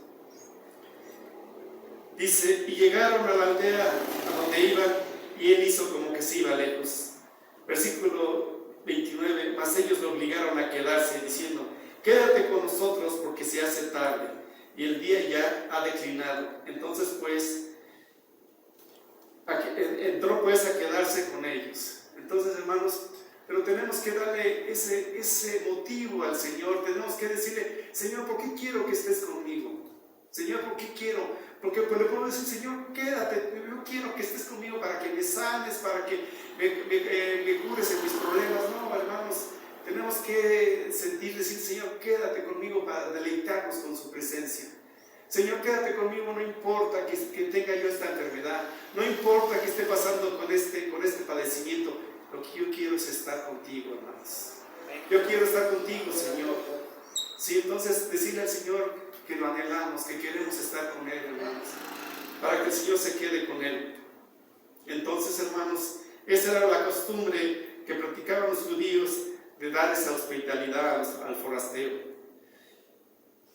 Dice, y llegaron a la aldea a donde iban, y él hizo como que se iba lejos. Versículo 29, mas ellos lo obligaron a quedarse, diciendo, quédate con nosotros porque se hace tarde, y el día ya ha declinado. Entonces pues, entró pues a quedarse con ellos. Entonces, hermanos, pero tenemos que darle ese motivo al Señor. Tenemos que decirle, Señor, ¿por qué quiero que estés conmigo? Señor, ¿por qué quiero? Porque le puedo decir, Señor, quédate, yo quiero que estés conmigo para que me sanes, para que me cures en mis problemas. No, hermanos, tenemos que decir, Señor, quédate conmigo para deleitarnos con su presencia. Señor, quédate conmigo, no importa que tenga yo esta enfermedad, no importa que esté pasando con este padecimiento. Lo que yo quiero es estar contigo, hermanos. Yo quiero estar contigo, Señor. Sí, entonces decirle al Señor, que lo anhelamos, que queremos estar con Él, hermanos, para que el Señor se quede con Él. Entonces, hermanos, esa era la costumbre que practicaban los judíos de dar esa hospitalidad al forastero.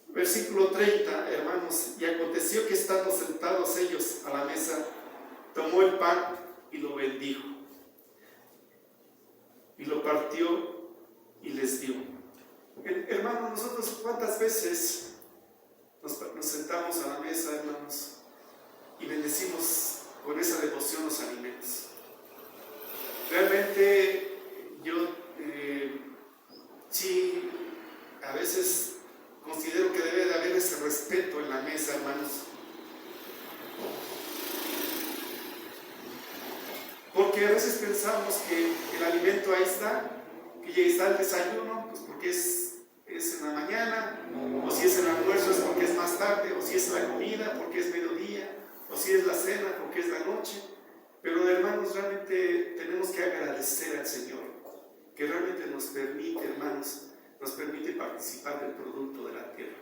Versículo 30, hermanos, y aconteció que estando sentados ellos a la mesa, tomó el pan y lo bendijo, y lo partió y les dio. Hermanos, nosotros cuántas veces nos sentamos a la mesa, hermanos, y bendecimos con esa devoción los alimentos. Realmente yo sí, a veces considero que debe de haber ese respeto en la mesa, hermanos. Porque a veces pensamos que el alimento ahí está, que ya está el desayuno, pues porque es en la mañana, o si es el almuerzo es porque es más tarde, o si es la comida porque es mediodía, o si es la cena porque es la noche. Pero hermanos, realmente tenemos que agradecer al Señor, que realmente nos permite, hermanos, nos permite participar del producto de la tierra.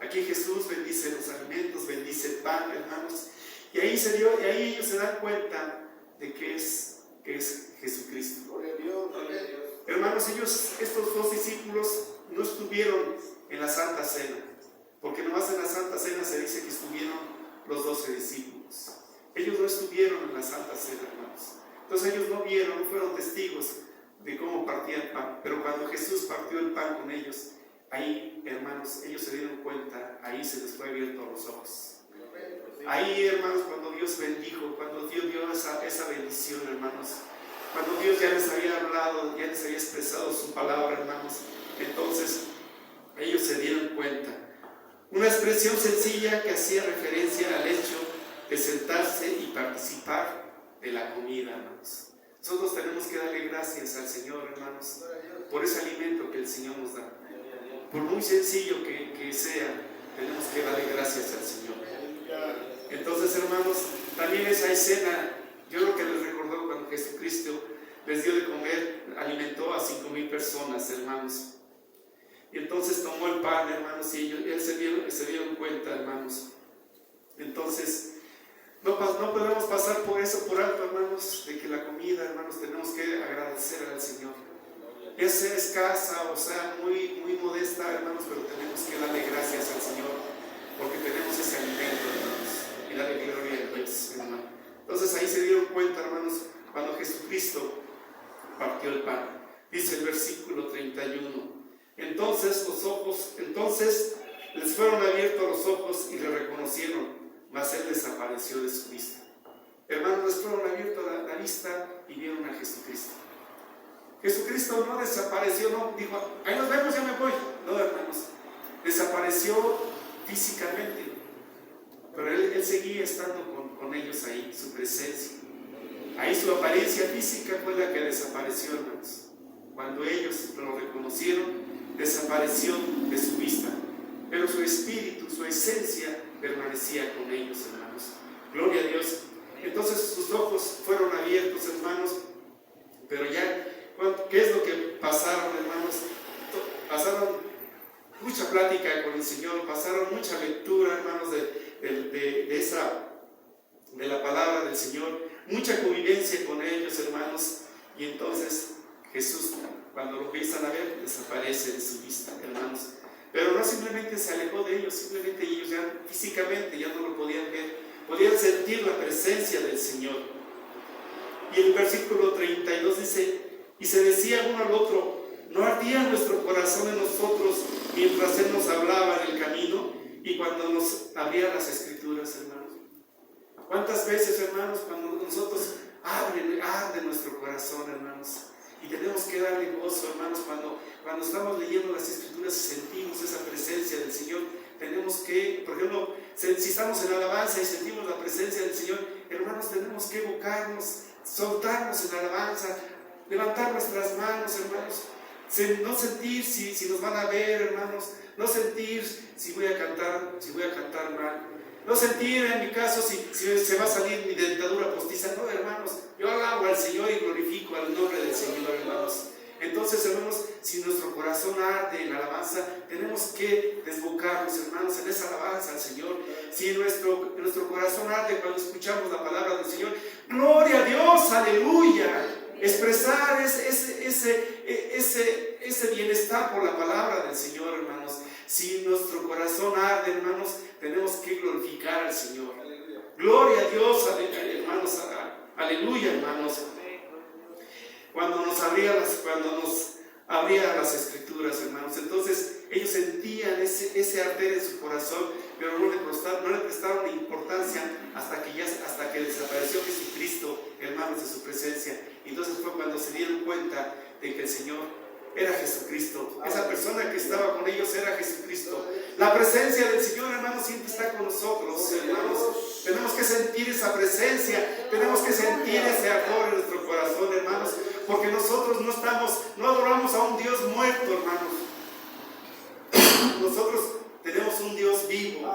Aquí Jesús bendice los alimentos, bendice el pan, hermanos, y ahí ellos se dan cuenta de que es Jesucristo. Gloria a Dios, gloria a Dios. Hermanos, estos dos discípulos no estuvieron en la Santa Cena, porque nomás en la Santa Cena se dice que estuvieron los 12 discípulos. Ellos no estuvieron en la Santa Cena, hermanos. Entonces ellos no vieron, no fueron testigos de cómo partía el pan. Pero cuando Jesús partió el pan con ellos, ahí, hermanos, ellos se dieron cuenta, ahí se les fue abierto los ojos. Ahí, hermanos, cuando Dios bendijo, cuando Dios dio esa bendición, hermanos, cuando Dios ya les había hablado, ya les había expresado su palabra, hermanos, entonces ellos se dieron cuenta. Una expresión sencilla que hacía referencia al hecho de sentarse y participar de la comida, hermanos. Nosotros tenemos que darle gracias al Señor, hermanos, por ese alimento que el Señor nos da. Por muy sencillo que sea, tenemos que darle gracias al Señor. Entonces, hermanos, también esa escena, yo creo que les recordó cuando Jesucristo les dio de comer, alimentó a 5,000 personas, hermanos. Y entonces tomó el pan, hermanos, y ellos se dieron cuenta, hermanos. Entonces, no podemos pasar por eso por alto, hermanos, de que la comida, hermanos, tenemos que agradecer al Señor. Ya sea escasa o sea muy modesta, hermanos, pero tenemos que darle gracias al Señor, porque tenemos ese alimento, hermanos, y darle gloria a Dios, hermano. Entonces ahí se dieron cuenta, hermanos, cuando Jesucristo partió el pan. Dice el versículo 31. Entonces les fueron abiertos los ojos y le reconocieron, mas él desapareció de su vista. Hermanos, les fueron abiertos la vista y vieron a Jesucristo. Jesucristo no desapareció, no dijo, ahí nos vemos, ya me voy. No, hermanos, desapareció físicamente, pero él seguía estando con ellos ahí, su presencia. Ahí su apariencia física fue la que desapareció, hermanos. Cuando ellos lo reconocieron, desapareció de su vista, pero su espíritu, su esencia permanecía con ellos, hermanos. Gloria a Dios. Entonces sus ojos fueron abiertos, hermanos, pero ya, ¿qué es lo que pasaron, hermanos? Pasaron mucha plática con el Señor, pasaron mucha lectura, hermanos, de la palabra del Señor, mucha convivencia con ellos, hermanos, y entonces Jesús, cuando lo empiezan a ver, desaparece de su vista, hermanos. Pero no simplemente se alejó de ellos, simplemente ellos ya físicamente ya no lo podían ver, podían sentir la presencia del Señor. Y el versículo 32 dice, y se decía uno al otro, ¿no ardía nuestro corazón en nosotros mientras Él nos hablaba en el camino y cuando nos abría las Escrituras, hermanos? ¿Cuántas veces, hermanos, cuando nosotros arde nuestro corazón, hermanos? Y tenemos que darle gozo, hermanos, cuando estamos leyendo las Escrituras y sentimos esa presencia del Señor. Tenemos que, por ejemplo, si estamos en alabanza y sentimos la presencia del Señor, hermanos, tenemos que evocarnos, soltarnos en alabanza, levantar nuestras manos, hermanos, no sentir si nos van a ver, hermanos, no sentir si voy a cantar mal, no sentir en mi caso si se va a salir mi dentadura postiza. No, hermanos, yo alabo al Señor y glorifico al nombre del Señor, hermanos. Entonces, hermanos, si nuestro corazón arde en alabanza, tenemos que desbocarnos, hermanos, en esa alabanza al Señor. Si nuestro corazón arde cuando escuchamos la palabra del Señor, gloria a Dios, aleluya. Expresar ese bienestar por la palabra del Señor, hermanos. Si nuestro corazón arde, hermanos, tenemos que glorificar al Señor. Gloria a Dios, hermanos, aleluya, hermanos. Cuando nos abría las escrituras, hermanos, entonces ellos sentían ese arder en su corazón, pero no le prestaron importancia hasta que desapareció Jesucristo, hermanos, de su presencia. Entonces fue cuando se dieron cuenta de que el Señor era Jesucristo. Esa persona que estaba con ellos era Jesucristo. La presencia del Señor, hermanos, siempre está con nosotros, hermanos. Tenemos que sentir esa presencia, tenemos que sentir ese ardor en nuestro corazón, hermanos, porque nosotros no adoramos a un Dios muerto, hermanos. Nosotros tenemos un Dios vivo,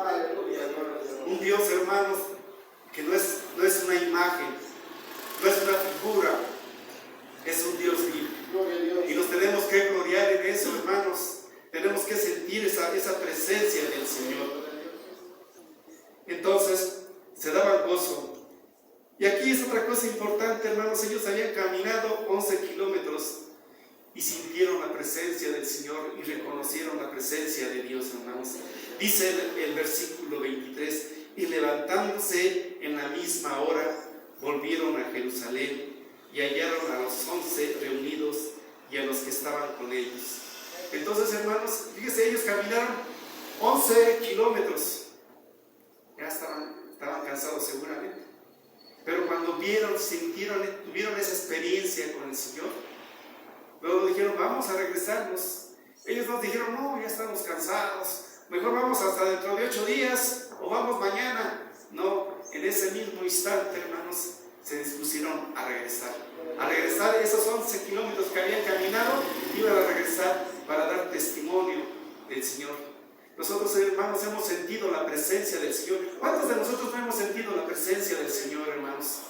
un Dios, hermanos, que no es una imagen, no es una figura, es un Dios vivo. Y nos tenemos que gloriar en eso, hermanos. Tenemos que sentir esa presencia del Señor. Entonces, se daban gozo. Y aquí es otra cosa importante, hermanos. Ellos habían caminado 11 kilómetros y sintieron la presencia del Señor y reconocieron la presencia de Dios, hermanos. Dice el versículo 23: y levantándose en la misma hora, volvieron a Jerusalén y hallaron a los 11 reunidos y a los que estaban con ellos. Entonces, hermanos, fíjense, ellos caminaron 11 kilómetros. Ya estaban cansados seguramente. Pero cuando tuvieron esa experiencia con el Señor, luego dijeron, vamos a regresarnos. Ellos nos dijeron, no, ya estamos cansados, mejor vamos hasta dentro de 8 días o vamos mañana. No, en ese mismo instante, hermanos, se dispusieron a regresar esos 11 kilómetros que habían caminado, iban a regresar para dar testimonio del Señor. Nosotros, hermanos, hemos sentido la presencia del Señor. ¿Cuántos de nosotros no hemos sentido la presencia del Señor, hermanos?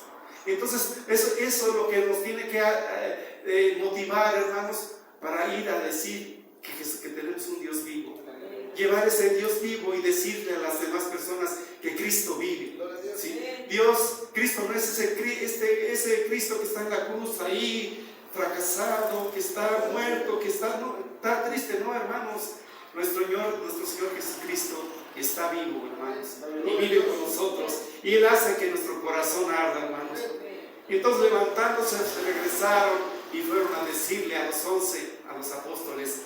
Entonces, eso es lo que nos tiene que motivar, hermanos, para ir a decir que tenemos un Dios vivo. Llevar ese Dios vivo y decirle a las demás personas que Cristo vive. ¿Sí? Cristo no es ese Cristo que está en la cruz ahí, fracasado, que está muerto, que está triste, no, hermanos. Nuestro Señor Jesucristo está vivo, hermanos, y vive con nosotros, y Él hace que nuestro corazón arda, hermanos. Y entonces, levantándose, se regresaron y fueron a decirle a los 11, a los apóstoles: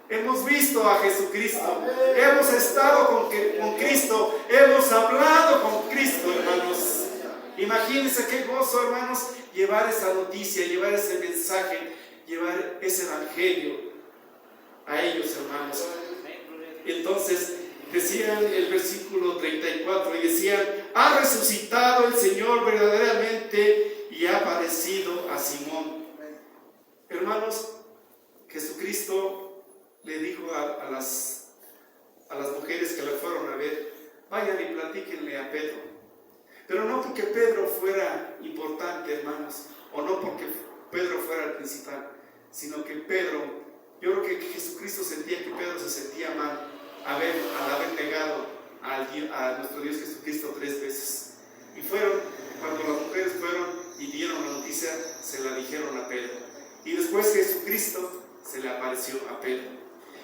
hemos visto a Jesucristo, hemos estado con Cristo, hemos hablado con Cristo, hermanos. Imagínense qué gozo, hermanos, llevar esa noticia, llevar ese mensaje, llevar ese evangelio a ellos, hermanos. Entonces decían el versículo 34, y decían: ha resucitado el Señor verdaderamente y ha aparecido a Simón. Hermanos, Jesucristo le dijo a las mujeres que le fueron a ver: vayan y platíquenle a Pedro. Pero no porque Pedro fuera importante, hermanos, o no porque Pedro fuera el principal, sino que yo creo que Jesucristo sentía que Pedro se sentía mal al haber negado a nuestro Dios Jesucristo 3 veces. Y cuando las mujeres fueron y dieron la noticia, se la dijeron a Pedro. Y después Jesucristo se le apareció a Pedro.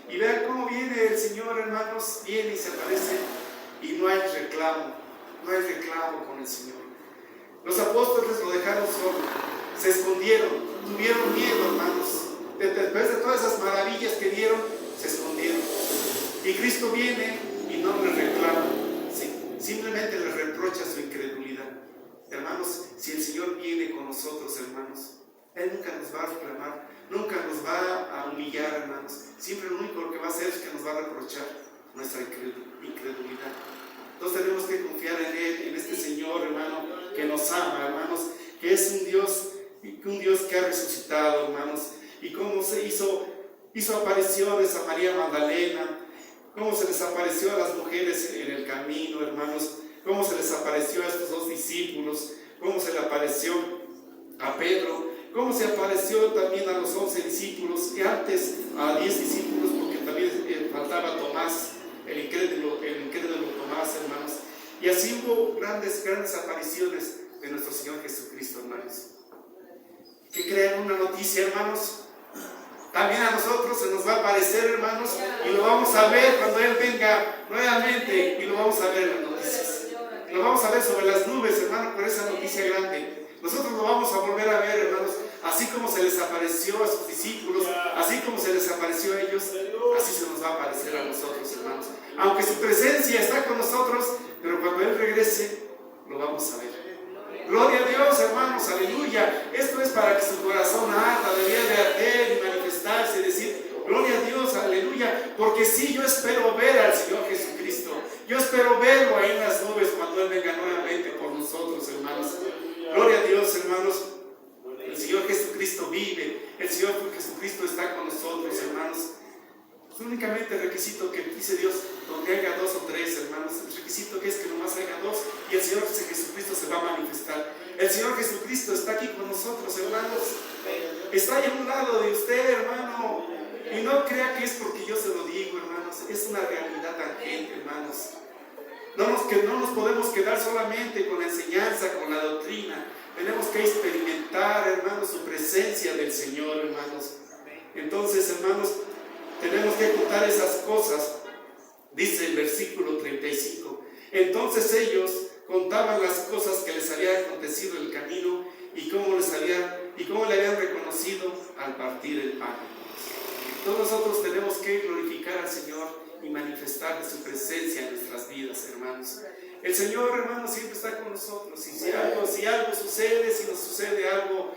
Y vean cómo viene el Señor, hermanos, viene y se aparece, y no hay reclamo con el Señor. Los apóstoles lo dejaron solo, se escondieron, tuvieron miedo, hermanos. Después de todas esas maravillas que vieron, se escondieron. Y Cristo viene y no les reclama, simplemente les reprocha su incredulidad. Hermanos, si el Señor viene con nosotros, hermanos, Él nunca nos va a reclamar, nunca nos va a humillar, hermanos. Siempre lo único que va a hacer es que nos va a reprochar nuestra incredulidad. Entonces tenemos que confiar en Él, en este Señor, hermano, que nos ama, hermanos, que es un Dios que ha resucitado, hermanos. Y cómo se hizo apariciones a María Magdalena, cómo se les apareció a las mujeres en el camino, hermanos, cómo se les apareció a estos 2 discípulos, cómo se le apareció a Pedro, cómo se apareció también a los 11 discípulos y antes a 10 discípulos, porque también faltaba Tomás, el incrédulo Tomás, hermanos. Y así hubo grandes apariciones de nuestro Señor Jesucristo, hermanos. Que crean una noticia, hermanos. También a nosotros se nos va a aparecer, hermanos, y lo vamos a ver cuando Él venga nuevamente, y lo vamos a ver en las noticias. Lo vamos a ver sobre las nubes, hermanos, por esa noticia grande. Nosotros lo vamos a volver a ver, hermanos, así como se les apareció a sus discípulos, así como se les apareció a ellos, así se nos va a aparecer a nosotros, hermanos. Aunque su presencia está con nosotros, pero cuando Él regrese, lo vamos a ver. Gloria a Dios, hermanos, aleluya. Esto es para que su corazón arda, debía de arder y manifestarse y decir, gloria a Dios, aleluya. Porque sí, yo espero ver al Señor Jesucristo. Yo espero verlo ahí en las nubes cuando Él venga nuevamente por nosotros, hermanos. Gloria a Dios, hermanos. El Señor Jesucristo vive. El Señor Jesucristo está con nosotros, hermanos. Es únicamente el requisito que dice Dios, donde haya 2 o 3, hermanos. El requisito que es que nomás haya 2 y el Señor Jesucristo se va a manifestar. El Señor Jesucristo está aquí con nosotros, hermanos. Está ahí a un lado de usted, hermano. Y no crea que es porque yo se lo digo, hermanos. Es una realidad tangente, hermanos. No nos podemos quedar solamente con la enseñanza, con la doctrina. Tenemos que experimentar, hermanos, su presencia del Señor, hermanos. Entonces, hermanos, tenemos que contar esas cosas. Dice el versículo 35. Entonces ellos contaban las cosas que les había acontecido en el camino y cómo le habían reconocido al partir el pan. Todos nosotros tenemos que glorificar al Señor y manifestar de su presencia en nuestras vidas, hermanos. El Señor, hermanos, siempre está con nosotros. Y si algo sucede, si nos sucede algo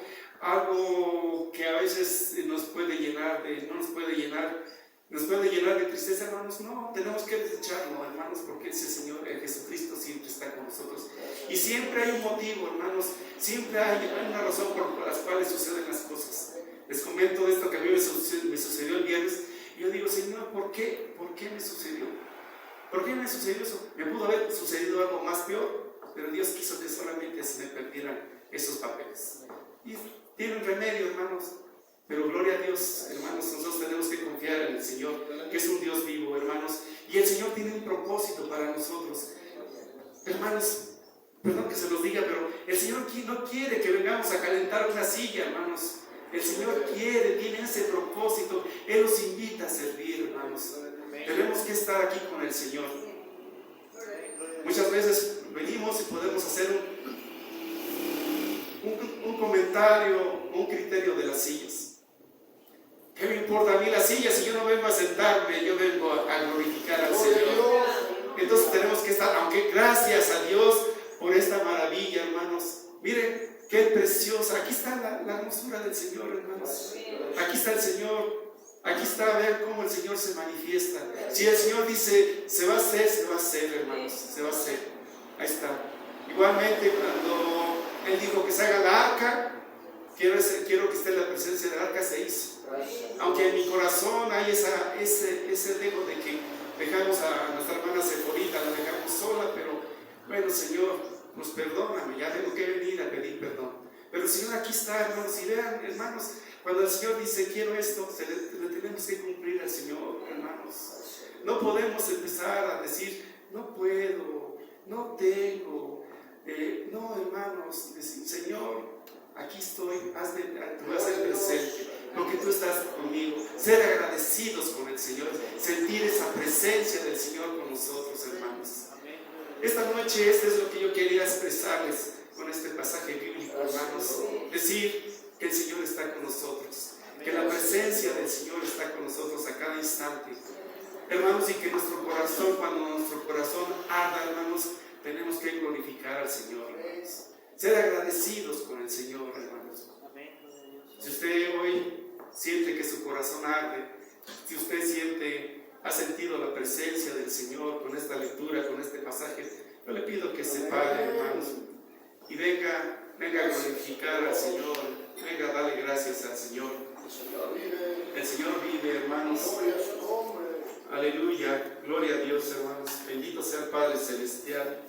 que a veces nos puede llenar de tristeza, hermanos, no, tenemos que desecharlo, hermanos, porque ese Señor, Jesucristo, siempre está con nosotros. Y siempre hay un motivo, hermanos, siempre hay una razón por las cuales suceden las cosas. Les comento esto que a mí me sucedió el viernes, y yo digo, Señor, ¿por qué me sucedió? ¿Por qué me sucedió eso? Me pudo haber sucedido algo más peor, pero Dios quiso que solamente se me perdieran esos papeles. Y tienen remedio, hermanos. Pero gloria a Dios, hermanos, nosotros tenemos que confiar en el Señor, que es un Dios vivo, hermanos. Y el Señor tiene un propósito para nosotros. Hermanos, perdón que se los diga, pero el Señor no quiere que vengamos a calentar una silla, hermanos. El Señor tiene ese propósito. Él nos invita a servir, hermanos. Tenemos que estar aquí con el Señor. Muchas veces venimos y podemos hacer un comentario, un criterio de las sillas. ¿Qué me importa a mí las sillas si yo no vengo a sentarme? Yo vengo a glorificar al Señor. Entonces tenemos que estar, aunque gracias a Dios por esta maravilla, hermanos. Miren, qué preciosa. Aquí está la hermosura del Señor, hermanos. Aquí está el Señor. Aquí está a ver cómo el Señor se manifiesta. Si el Señor dice, se va a hacer, hermanos. Se va a hacer. Ahí está. Igualmente, cuando Él dijo que se haga la arca, quiero que esté en la presencia de la arca, se hizo. Aunque en mi corazón hay ese dejo de que dejamos a nuestra hermana Seforita, la dejamos sola, pero bueno, Señor, nos perdóname, ya tengo que venir a pedir perdón. Pero el Señor aquí está, hermanos, y vean, hermanos, cuando el Señor dice quiero esto, le tenemos que cumplir al Señor, hermanos. No podemos empezar a decir, no puedo, no tengo, no, hermanos, decir, Señor, aquí estoy, tú vas a ser presente, porque tú estás conmigo. Ser agradecidos con el Señor, sentir esa presencia del Señor con nosotros, hermanos. Esta noche, esto es lo que yo quería expresarles con este pasaje bíblico, hermanos. Decir que el Señor está con nosotros, que la presencia del Señor está con nosotros a cada instante, hermanos, y que nuestro corazón, cuando nuestro corazón arda, hermanos, tenemos que glorificar al Señor, hermanos. Ser agradecidos con el Señor, hermanos. Si usted hoy siente que su corazón arde, si usted ha sentido la presencia del Señor con esta lectura, con este pasaje, yo le pido que se pare, hermanos, y venga a glorificar al Señor, venga a darle gracias al Señor. El Señor vive, hermanos. Aleluya, gloria a Dios, hermanos. Bendito sea el Padre Celestial.